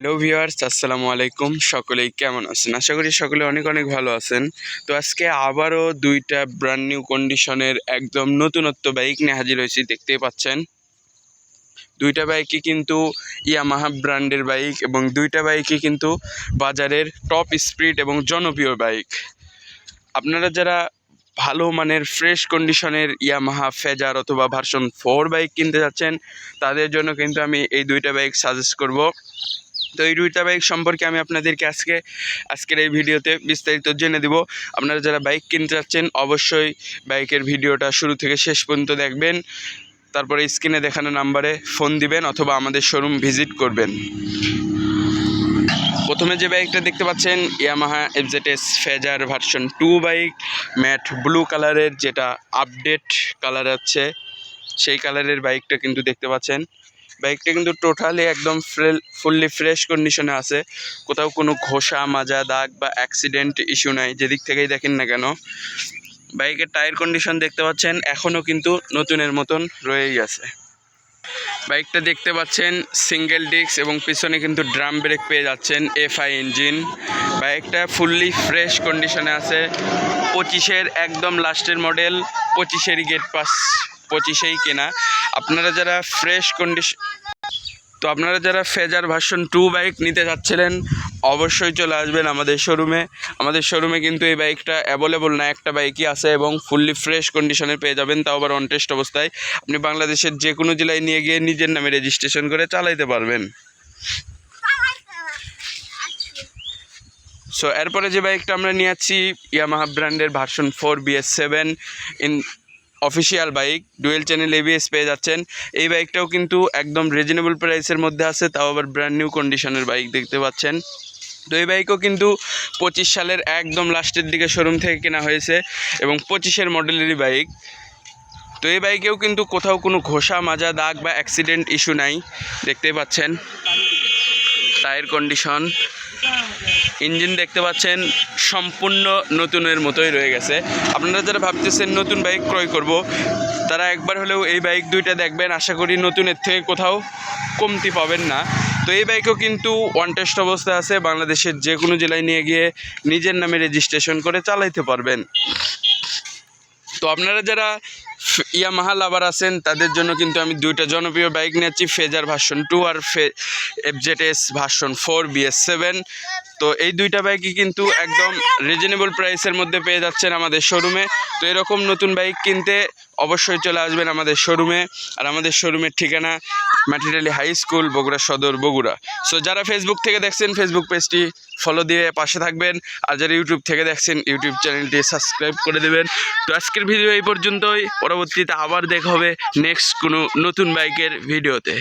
Hello viewers, আসসালামু আলাইকুম। সকলেই কেমন আছেন? আশা করি সকলে অনেক অনেক ভালো আছেন। তো আজকে আবারও দুইটা ব্র্যান্ড নিউ কন্ডিশনের একদম নতুনত্ব বাইক নিয়ে হাজির হয়েছি। দেখতেই পাচ্ছেন দুইটা বাইকই কিন্তু ইয়ামাহা ব্র্যান্ডের বাইক এবং দুইটা বাইকই কিন্তু বাজারের টপ স্পিড এবং জনপ্রিয় বাইক। আপনারা যারা ভালো মানের ফ্রেশ কন্ডিশনের ইয়ামাহা ফেজার অথবা ভার্সন 4 বাইক কিনতে যাচ্ছেন, তাদের জন্য কিন্তু আমি এই দুইটা বাইক সাজেস্ট করব। তো এই দুইটা বাইক সম্পর্কে আমি আপনাদেরকে আজকের এই ভিডিওতে বিস্তারিত জেনে দিব। আপনারা যারা বাইক কিনতে যাচ্ছেন অবশ্যই বাইকের ভিডিওটা শুরু থেকে শেষ পর্যন্ত দেখবেন, তারপরে স্ক্রিনে দেখানো নাম্বারে ফোন দিবেন অথবা আমাদের শোরুম ভিজিট করবেন। প্রথমে যে বাইকটা দেখতে পাচ্ছেন Yamaha FZS phasor version 2 bike, matte blue কালারের, যেটা আপডেট কালার আছে সেই কালারের বাইকটা কিন্তু দেখতে পাচ্ছেন। বাইকটা কিন্তু টোটালি একদম ফুললি ফ্রেশ কন্ডিশনে আছে, কোথাও কোনো ঘষা মাজা দাগ বা অ্যাক্সিডেন্ট ইস্যু নাই, যেদিক থেকেই দেখেন না কেন। বাইকের টায়ার কন্ডিশন দেখতে পাচ্ছেন এখনও কিন্তু নতুনের মতন রয়েই আছে। বাইকটা দেখতে পাচ্ছেন সিঙ্গেল ডিস্ক এবং পিছনে কিন্তু ড্রাম ব্রেক পেয়ে যাচ্ছেন, এফআই ইঞ্জিন। বাইকটা ফুললি ফ্রেশ কন্ডিশনে আছে। 25-এর একদম লাস্টের মডেল, 25-এরই গেট পাস, 25-এই কেনা। আপনারা যারা ফেজার ভার্সন 2 বাইক নিতে যাচ্ছিলেন অবশ্যই চলে আসবেন আমাদের শোরুমে। আমাদের শোরুমে কিন্তু এই বাইকটা অ্যাভেলেবল না, একটা বাইকই আছে এবং ফুললি ফ্রেশ কন্ডিশনে পেয়ে যাবেন, তাও আবার অন টেস্ট অবস্থায়। আপনি বাংলাদেশের যে কোনো জেলায় নিয়ে গিয়ে নিজের নামে রেজিস্ট্রেশন করে চালাইতে পারবেন। সো এরপরে যে বাইকটা আমরা নিয়ে যাচ্ছি ইয়ামাহা ব্র্যান্ডের version 4 BS7 official bike, dual channel ABS পেয়ে যাচ্ছেন। এই বাইকটাও কিন্তু একদম রিজনেবল প্রাইসের মধ্যে আছে, তাও আবার ব্র্যান্ড নিউ কন্ডিশনের বাইক দেখতে পাচ্ছেন। তো এই বাইকও কিন্তু 25 সালের একদম লাস্টের দিকে শোরুম থেকে কেনা হয়েছে এবং 25-এর মডেলেরই বাইক। তো এই বাইকেও কিন্তু কোথাও কোনো ঘষা মাজা দাগ বা অ্যাক্সিডেন্ট ইস্যু নাই, দেখতেই পাচ্ছেন। টায়ার কন্ডিশন, ইঞ্জিন দেখতে পাচ্ছেন সম্পূর্ণ নতুনের মতোই রয়ে গেছে। আপনারা যারা ভাবতেছেন নতুন বাইক ক্রয় করব, তারা একবার হলেও এই বাইক দুইটা দেখবেন, আশা করি নতুনের থেকে কোথাও কমতি পাবেন না। তো এই বাইকও কিন্তু ওয়ান টেস্ট অবস্থায় আছে, বাংলাদেশের যে কোনো জেলায় নিয়ে গিয়ে নিজের নামে রেজিস্ট্রেশন করে চালাইতে পারবেন। তো আপনারা যারা ইয়ামাহা লাভার আছেন তাদের জন্য কিন্তু আমি দুইটা জনপ্রিয় বাইক নিয়েছি, ফেজার ভার্সন 2 আর এফজেডএস ভার্সন 4 BS7। তো এই দুইটা বাইকই কিন্তু একদম রিজনেবল প্রাইসের মধ্যে পেয়ে যাচ্ছেন আমাদের শোরুমে। তো এরকম নতুন বাইক কিনতে অবশ্যই চলে আসবেন আমাদের শোরুমে। আর আমাদের শোরুমের ঠিকানা ম্যাটেরিয়ালি হাই স্কুল, বগুড়া সদর, বগুড়া। সো যারা ফেসবুক থেকে দেখছেন ফেসবুক পেজটি ফলো দিয়ে পাশে থাকবেন, আর যারা ইউটিউব থেকে দেখছেন ইউটিউব চ্যানেলটি সাবস্ক্রাইব করে দেবেন। তো আজকের ভিডিও এই পর্যন্তই, পরবর্তীতে আবার দেখা হবে নেক্সট কোনো নতুন বাইকের ভিডিওতে।